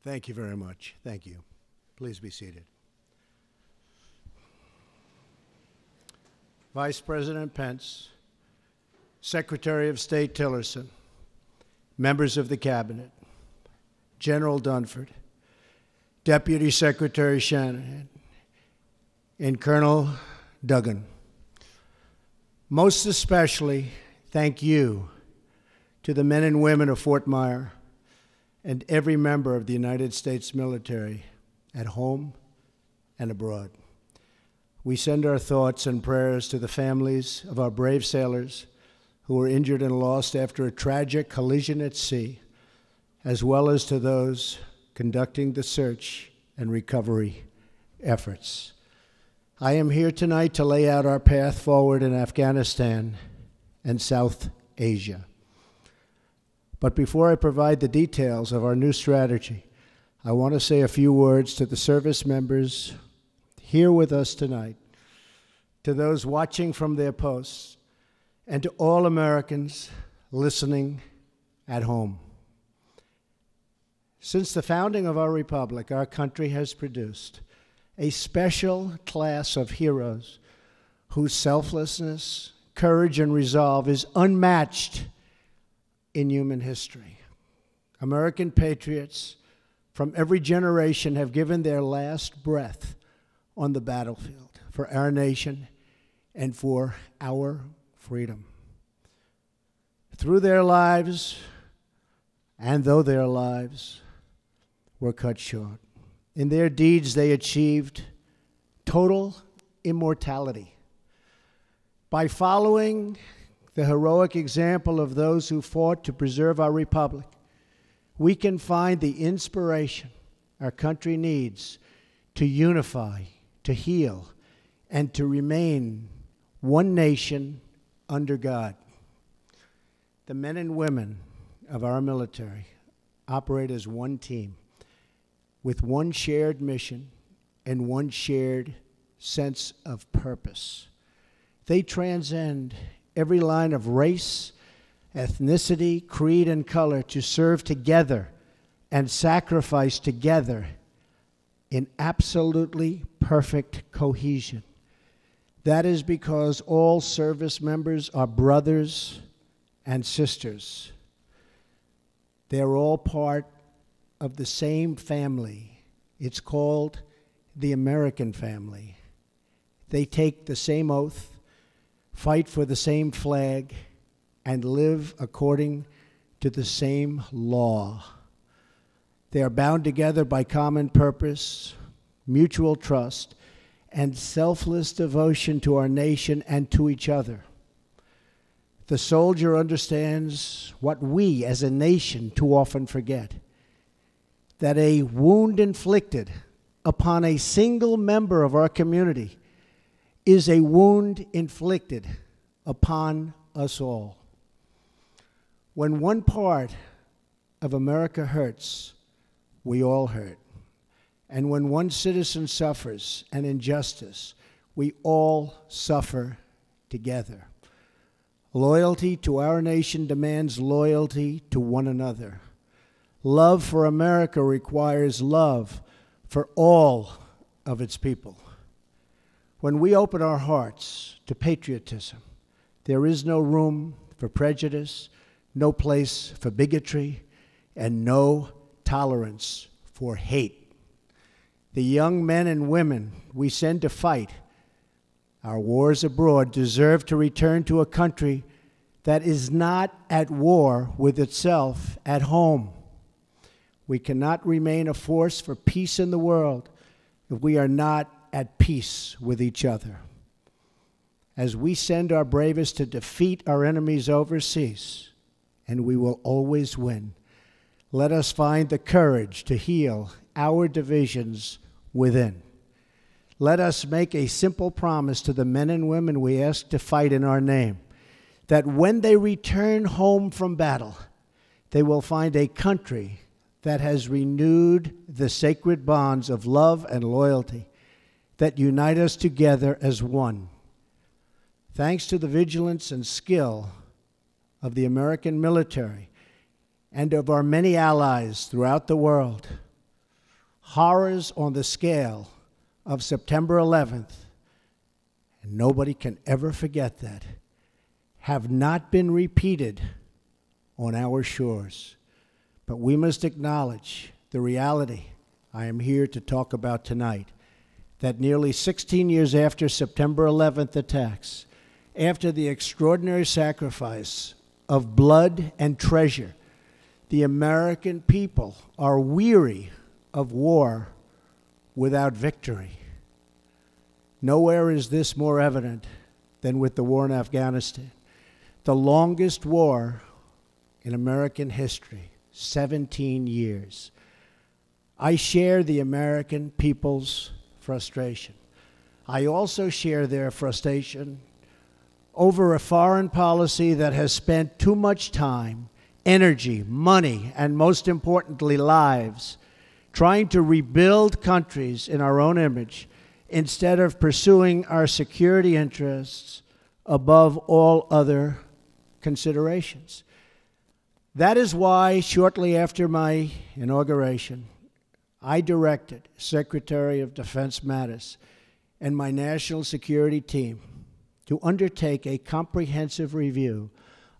Thank you very much. Thank you. Please be seated. Vice President Pence, Secretary of State Tillerson, members of the Cabinet, General Dunford, Deputy Secretary Shanahan, and Colonel Duggan. Most especially, thank you to the men and women of Fort Myer and every member of the United States military at home and abroad. We send our thoughts and prayers to the families of our brave sailors who were injured and lost after a tragic collision at sea, as well as to those conducting the search and recovery efforts. I am here tonight to lay out our path forward in Afghanistan and South Asia. But before I provide the details of our new strategy, I want to say a few words to the service members here with us tonight, to those watching from their posts, and to all Americans listening at home. Since the founding of our republic, our country has produced a special class of heroes whose selflessness, courage, and resolve is unmatched in human history. American patriots from every generation have given their last breath on the battlefield for our nation and for our freedom. Through their lives, and though their lives were cut short, in their deeds they achieved total immortality. By following the heroic example of those who fought to preserve our republic, we can find the inspiration our country needs to unify, to heal, and to remain one nation under God. The men and women of our military operate as one team with one shared mission and one shared sense of purpose. They transcend every line of race, ethnicity, creed, and color to serve together and sacrifice together in absolutely perfect cohesion. That is because all service members are brothers and sisters. They're all part of the same family. It's called the American family. They take the same oath, fight for the same flag, and live according to the same law. They are bound together by common purpose, mutual trust, and selfless devotion to our nation and to each other. The soldier understands what we as a nation too often forget, that a wound inflicted upon a single member of our community is a wound inflicted upon us all. When one part of America hurts, we all hurt. And when one citizen suffers an injustice, we all suffer together. Loyalty to our nation demands loyalty to one another. Love for America requires love for all of its people. When we open our hearts to patriotism, there is no room for prejudice, no place for bigotry, and no tolerance for hate. The young men and women we send to fight our wars abroad deserve to return to a country that is not at war with itself at home. We cannot remain a force for peace in the world if we are not at peace with each other. As we send our bravest to defeat our enemies overseas, and we will always win, let us find the courage to heal our divisions within. Let us make a simple promise to the men and women we ask to fight in our name, that when they return home from battle, they will find a country that has renewed the sacred bonds of love and loyalty that unite us together as one. Thanks to the vigilance and skill of the American military and of our many allies throughout the world, horrors on the scale of September 11th, and nobody can ever forget that, have not been repeated on our shores. But we must acknowledge the reality I am here to talk about tonight, that nearly 16 years after September 11th attacks, after the extraordinary sacrifice of blood and treasure, the American people are weary of war without victory. Nowhere is this more evident than with the war in Afghanistan, the longest war in American history, 17 years. I share the American people's frustration. I also share their frustration over a foreign policy that has spent too much time, energy, money, and most importantly, lives, trying to rebuild countries in our own image instead of pursuing our security interests above all other considerations. That is why, shortly after my inauguration, I directed Secretary of Defense Mattis and my national security team to undertake a comprehensive review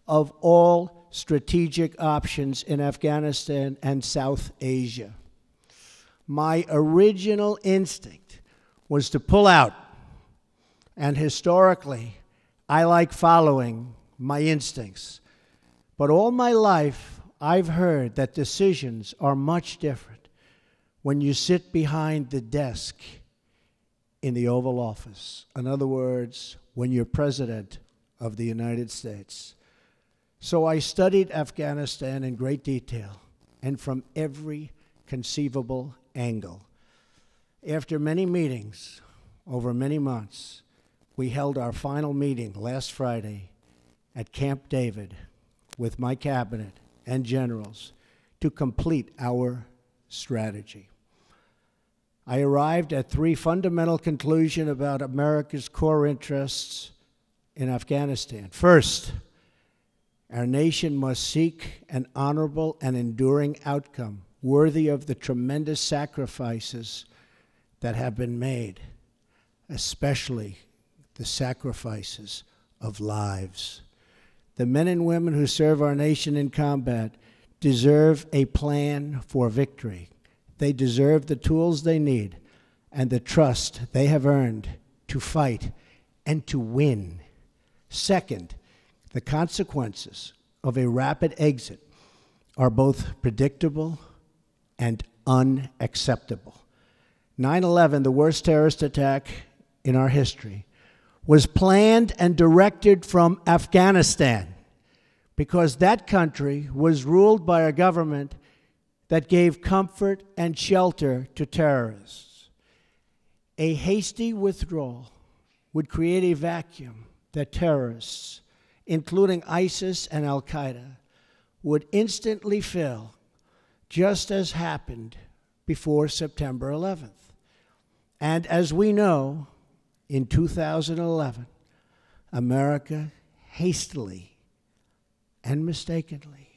of all strategic options in Afghanistan and South Asia. My original instinct was to pull out, and historically, I like following my instincts. But all my life, I've heard that decisions are much different when you sit behind the desk in the Oval Office. In other words, when you're President of the United States. So I studied Afghanistan in great detail and from every conceivable angle. After many meetings over many months, we held our final meeting last Friday at Camp David with my cabinet and generals to complete our strategy. I arrived at three fundamental conclusions about America's core interests in Afghanistan. First, our nation must seek an honorable and enduring outcome worthy of the tremendous sacrifices that have been made, especially the sacrifices of lives. The men and women who serve our nation in combat deserve a plan for victory. They deserve the tools they need and the trust they have earned to fight and to win. Second, the consequences of a rapid exit are both predictable and unacceptable. 9/11, the worst terrorist attack in our history, was planned and directed from Afghanistan because that country was ruled by a government that gave comfort and shelter to terrorists. A hasty withdrawal would create a vacuum that terrorists, including ISIS and Al-Qaeda, would instantly fill, just as happened before September 11th. And as we know, in 2011, America hastily and mistakenly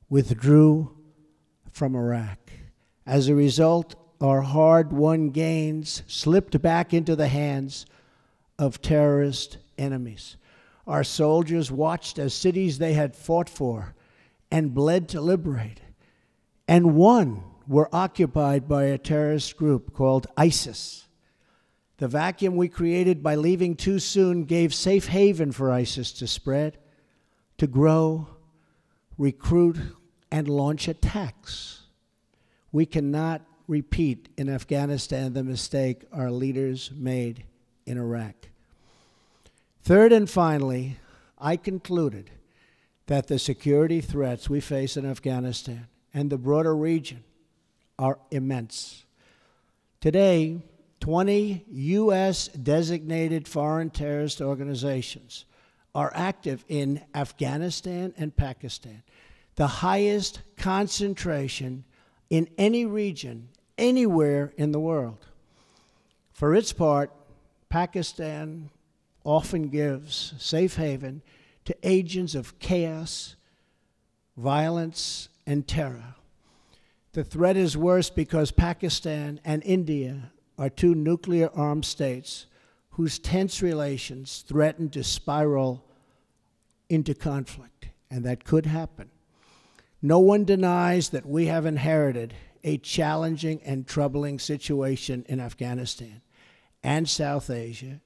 withdrew from Iraq. As a result, our hard-won gains slipped back into the hands of terrorist enemies. Our soldiers watched as cities they had fought for and bled to liberate, and won, were occupied by a terrorist group called ISIS. The vacuum we created by leaving too soon gave safe haven for ISIS to spread, to grow, recruit, and launch attacks. We cannot repeat in Afghanistan the mistake our leaders made in Iraq. Third and finally, I concluded that the security threats we face in Afghanistan and the broader region are immense. Today, 20 U.S. designated foreign terrorist organizations are active in Afghanistan and Pakistan, the highest concentration in any region, anywhere in the world. For its part, Pakistan often gives safe haven to agents of chaos, violence, and terror. The threat is worse because Pakistan and India are two nuclear-armed states whose tense relations threaten to spiral into conflict, and that could happen. No one denies that we have inherited a challenging and troubling situation in Afghanistan and South Asia,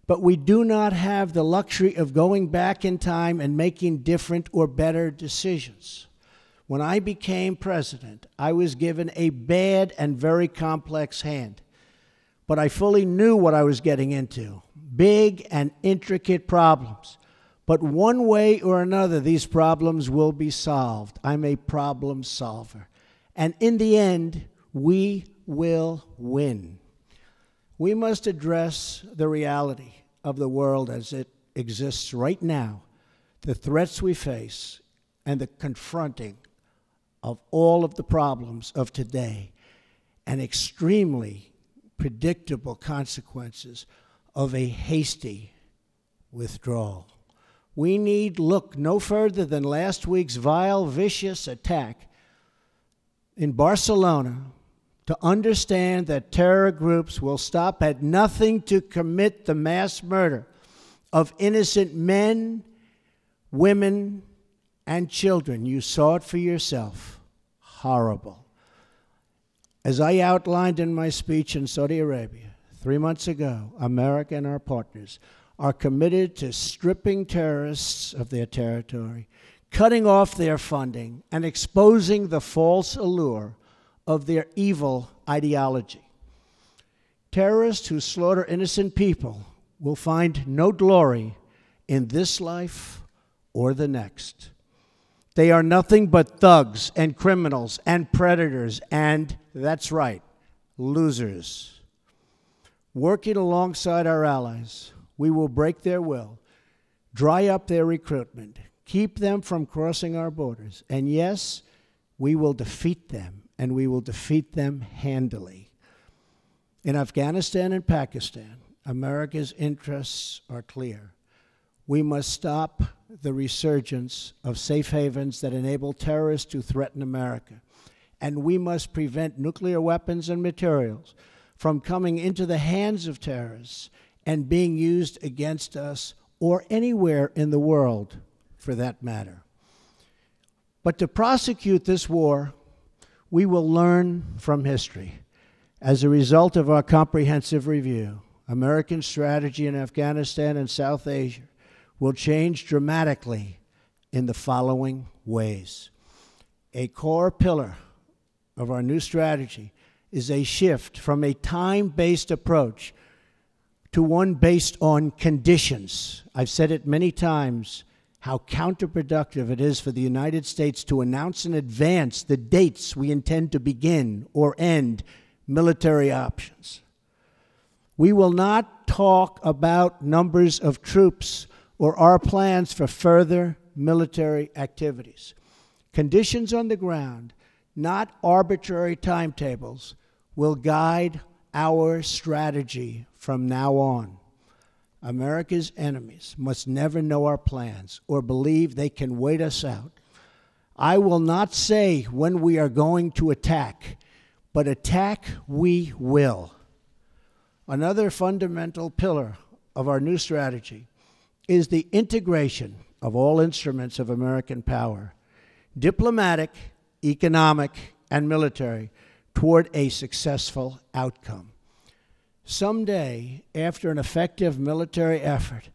but we do not have the luxury of going back in time and making different or better decisions. When I became president, I was given a bad and very complex hand, but I fully knew what I was getting into. Big and intricate problems. But one way or another, these problems will be solved. I'm a problem solver. And in the end, we will win. We must address the reality of the world as it exists right now, the threats we face, and the confronting of all of the problems of today, and extremely predictable consequences of a hasty withdrawal. We need look no further than last week's vile, vicious attack in Barcelona to understand that terror groups will stop at nothing to commit the mass murder of innocent men, women, and children. You saw it for yourself. Horrible. As I outlined in my speech in Saudi Arabia 3 months ago, America and our partners are committed to stripping terrorists of their territory, cutting off their funding, and exposing the false allure of their evil ideology. Terrorists who slaughter innocent people will find no glory in this life or the next. They are nothing but thugs and criminals and predators and, that's right, losers. Working alongside our allies, we will break their will, dry up their recruitment, keep them from crossing our borders, and yes, we will defeat them, and we will defeat them handily. In Afghanistan and Pakistan, America's interests are clear. We must stop the resurgence of safe havens that enable terrorists to threaten America. And we must prevent nuclear weapons and materials from coming into the hands of terrorists and being used against us or anywhere in the world, for that matter. But to prosecute this war, we will learn from history. As a result of our comprehensive review, American strategy in Afghanistan and South Asia will change dramatically in the following ways. A core pillar of our new strategy is a shift from a time-based approach to one based on conditions. I've said it many times, how counterproductive it is for the United States to announce in advance the dates we intend to begin or end military options. We will not talk about numbers of troops or our plans for further military activities. Conditions on the ground, not arbitrary timetables, will guide our strategy from now on. America's enemies must never know our plans or believe they can wait us out. I will not say when we are going to attack, but attack we will. Another fundamental pillar of our new strategy is the integration of all instruments of American power, diplomatic, economic, and military, toward a successful outcome. Someday, after an effective military effort,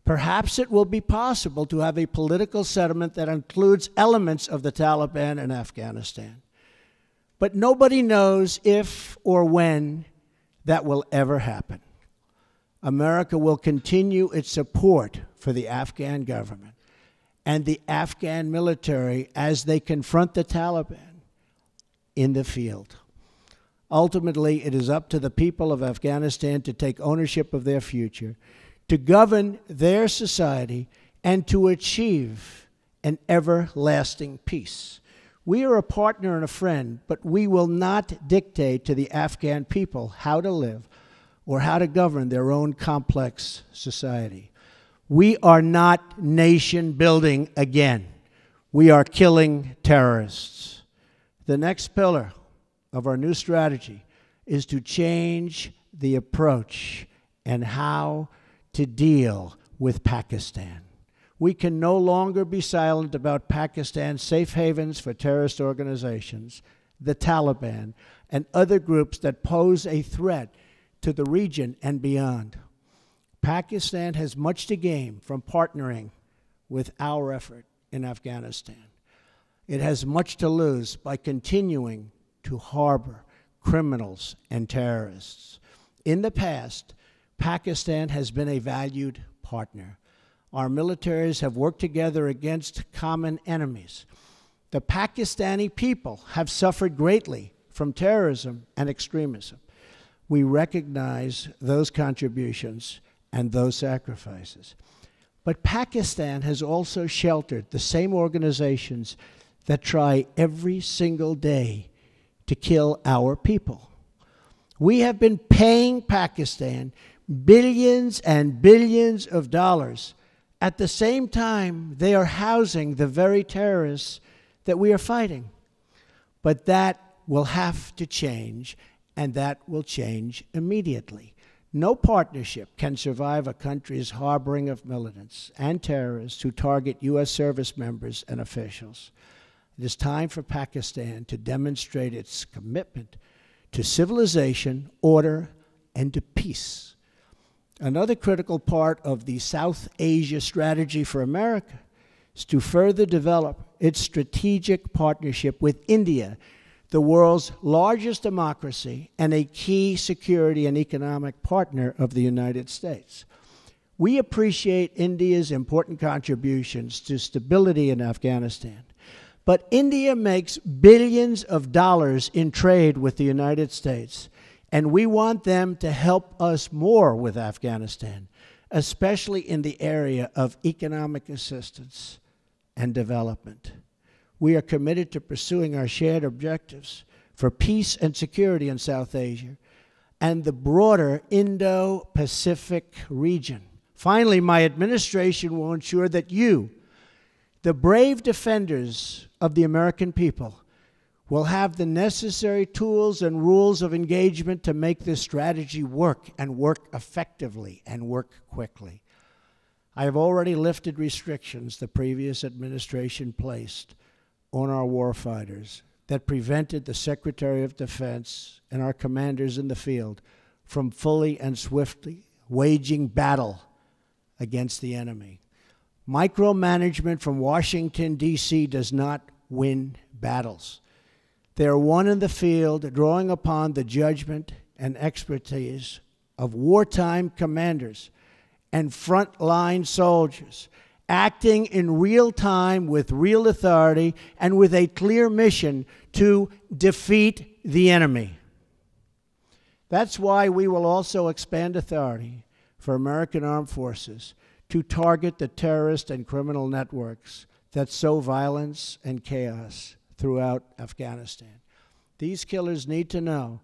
perhaps it will be possible to have a political settlement that includes elements of the Taliban in Afghanistan. But nobody knows if or when that will ever happen. America will continue its support for the Afghan government and the Afghan military as they confront the Taliban in the field. Ultimately, it is up to the people of Afghanistan to take ownership of their future, to govern their society, and to achieve an everlasting peace. We are a partner and a friend, but we will not dictate to the Afghan people how to live or how to govern their own complex society. We are not nation building again. We are killing terrorists. The next pillar of our new strategy is to change the approach and how to deal with Pakistan. We can no longer be silent about Pakistan's safe havens for terrorist organizations, the Taliban, and other groups that pose a threat to the region and beyond. Pakistan has much to gain from partnering with our effort in Afghanistan. It has much to lose by continuing to harbor criminals and terrorists. In the past, Pakistan has been a valued partner. Our militaries have worked together against common enemies. The Pakistani people have suffered greatly from terrorism and extremism. We recognize those contributions and those sacrifices. But Pakistan has also sheltered the same organizations that try every single day to kill our people. We have been paying Pakistan billions and billions of dollars. At the same time, they are housing the very terrorists that we are fighting. But that will have to change, and that will change immediately. No partnership can survive a country's harboring of militants and terrorists who target U.S. service members and officials. It is time for Pakistan to demonstrate its commitment to civilization, order, and to peace. Another critical part of the South Asia strategy for America is to further develop its strategic partnership with India, the world's largest democracy and a key security and economic partner of the United States. We appreciate India's important contributions to stability in Afghanistan, but India makes billions of dollars in trade with the United States, and we want them to help us more with Afghanistan, especially in the area of economic assistance and development. We are committed to pursuing our shared objectives for peace and security in South Asia and the broader Indo-Pacific region. Finally, my administration will ensure that you, the brave defenders of the American people, will have the necessary tools and rules of engagement to make this strategy work and work effectively and work quickly. I have already lifted restrictions the previous administration placed on our warfighters that prevented the Secretary of Defense and our commanders in the field from fully and swiftly waging battle against the enemy. Micromanagement from Washington, D.C. does not win battles. They are won in the field, drawing upon the judgment and expertise of wartime commanders and frontline soldiers, acting in real time with real authority and with a clear mission to defeat the enemy. That's why we will also expand authority for American armed forces to target the terrorist and criminal networks that sow violence and chaos throughout Afghanistan. These killers need to know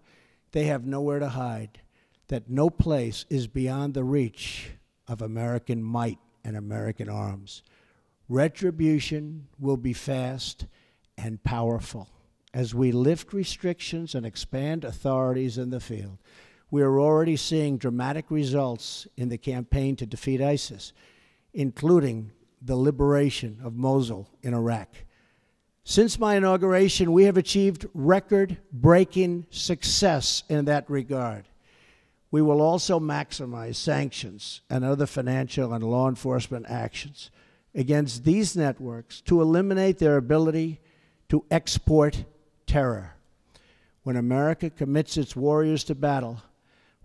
they have nowhere to hide, that no place is beyond the reach of American might and American arms. Retribution will be fast and powerful as we lift restrictions and expand authorities in the field. We are already seeing dramatic results in the campaign to defeat ISIS, including the liberation of Mosul in Iraq. Since my inauguration, we have achieved record-breaking success in that regard. We will also maximize sanctions and other financial and law enforcement actions against these networks to eliminate their ability to export terror. When America commits its warriors to battle,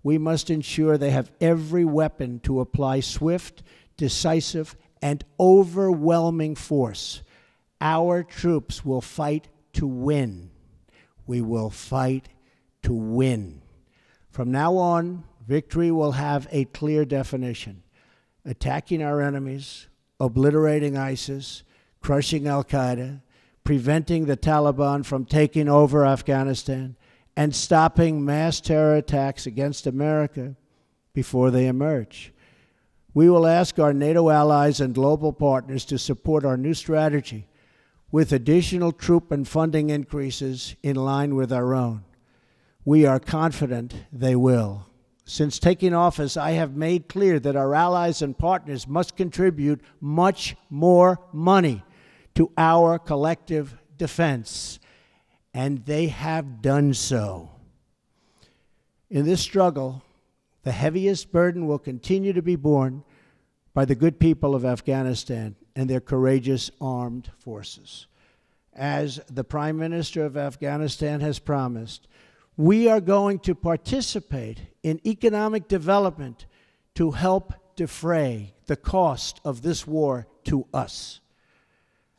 we must ensure they have every weapon to apply swift, decisive, and overwhelming force. Our troops will fight to win. We will fight to win. From now on, victory will have a clear definition: attacking our enemies, obliterating ISIS, crushing al-Qaeda, preventing the Taliban from taking over Afghanistan, and stopping mass terror attacks against America before they emerge. We will ask our NATO allies and global partners to support our new strategy with additional troop and funding increases in line with our own. We are confident they will. Since taking office, I have made clear that our allies and partners must contribute much more money to our collective defense, and they have done so. In this struggle, the heaviest burden will continue to be borne by the good people of Afghanistan and their courageous armed forces. As the Prime Minister of Afghanistan has promised, we are going to participate in economic development to help defray the cost of this war to us.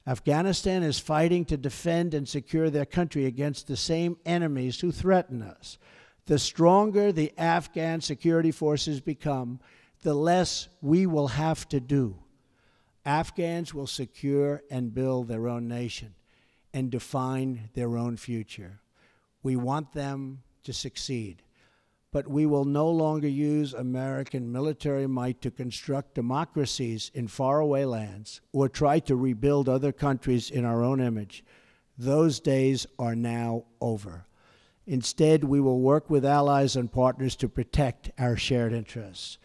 Afghanistan is fighting to defend and secure their country against the same enemies who threaten us. The stronger the Afghan security forces become, the less we will have to do. Afghans will secure and build their own nation and define their own future. We want them to succeed, but we will no longer use American military might to construct democracies in faraway lands or try to rebuild other countries in our own image. Those days are now over. Instead, we will work with allies and partners to protect our shared interests.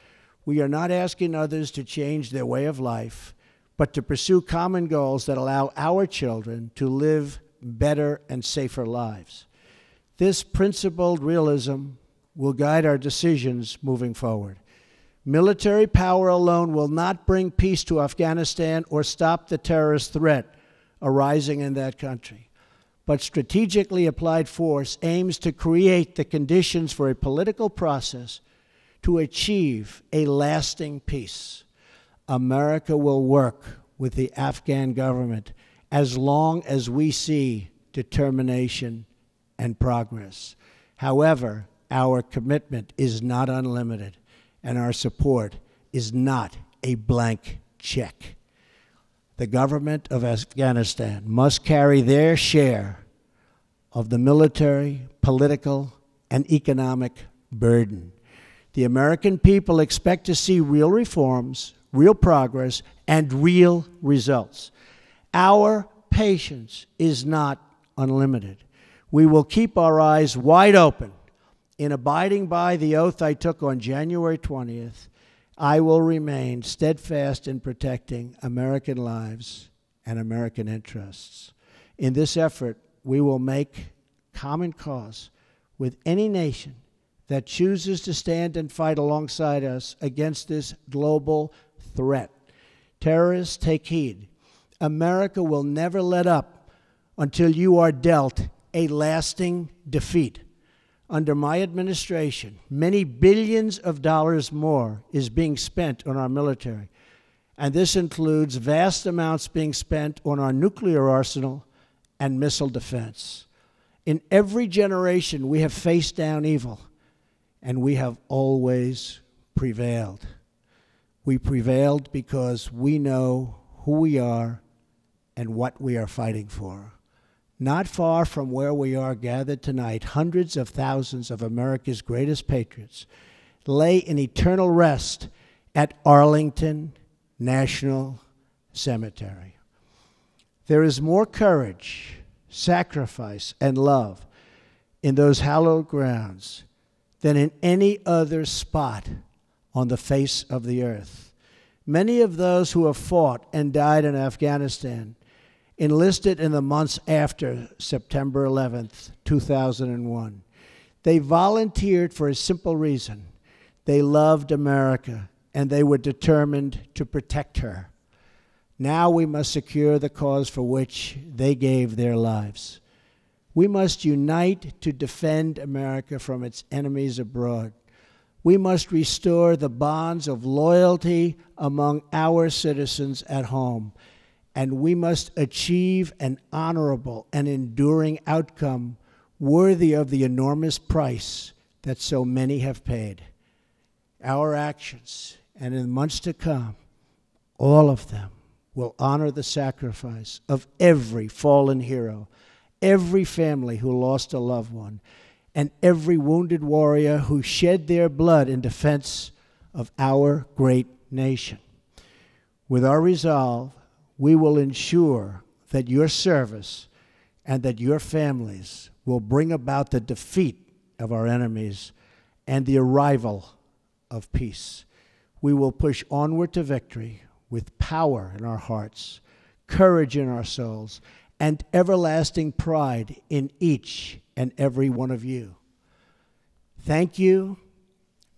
We are not asking others to change their way of life, but to pursue common goals that allow our children to live better and safer lives. This principled realism will guide our decisions moving forward. Military power alone will not bring peace to Afghanistan or stop the terrorist threat arising in that country. But strategically applied force aims to create the conditions for a political process to achieve a lasting peace. America will work with the Afghan government as long as we see determination and progress. However, our commitment is not unlimited, and our support is not a blank check. The government of Afghanistan must carry their share of the military, political, and economic burden. The American people expect to see real reforms, real progress, and real results. Our patience is not unlimited. We will keep our eyes wide open. In abiding by the oath I took on January 20th, I will remain steadfast in protecting American lives and American interests. In this effort, we will make common cause with any nation that chooses to stand and fight alongside us against this global threat. Terrorists, take heed. America will never let up until you are dealt a lasting defeat. Under my administration, many billions of dollars more is being spent on our military, and this includes vast amounts being spent on our nuclear arsenal and missile defense. In every generation, we have faced down evil, and we have always prevailed. We prevailed because we know who we are and what we are fighting for. Not far from where we are gathered tonight, hundreds of thousands of America's greatest patriots lay in eternal rest at Arlington National Cemetery. There is more courage, sacrifice, and love in those hallowed grounds than in any other spot on the face of the earth. Many of those who have fought and died in Afghanistan enlisted in the months after September 11th, 2001. They volunteered for a simple reason. They loved America, and they were determined to protect her. Now we must secure the cause for which they gave their lives. We must unite to defend America from its enemies abroad. We must restore the bonds of loyalty among our citizens at home, and we must achieve an honorable and enduring outcome worthy of the enormous price that so many have paid. Our actions, and in the months to come, all of them will honor the sacrifice of every fallen hero, every family who lost a loved one, and every wounded warrior who shed their blood in defense of our great nation. With our resolve, we will ensure that your service and that your families will bring about the defeat of our enemies and the arrival of peace. We will push onward to victory with power in our hearts, courage in our souls, and everlasting pride in each and every one of you. Thank you.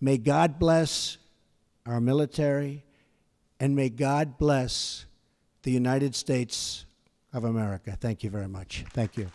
May God bless our military, and may God bless the United States of America. Thank you very much. Thank you.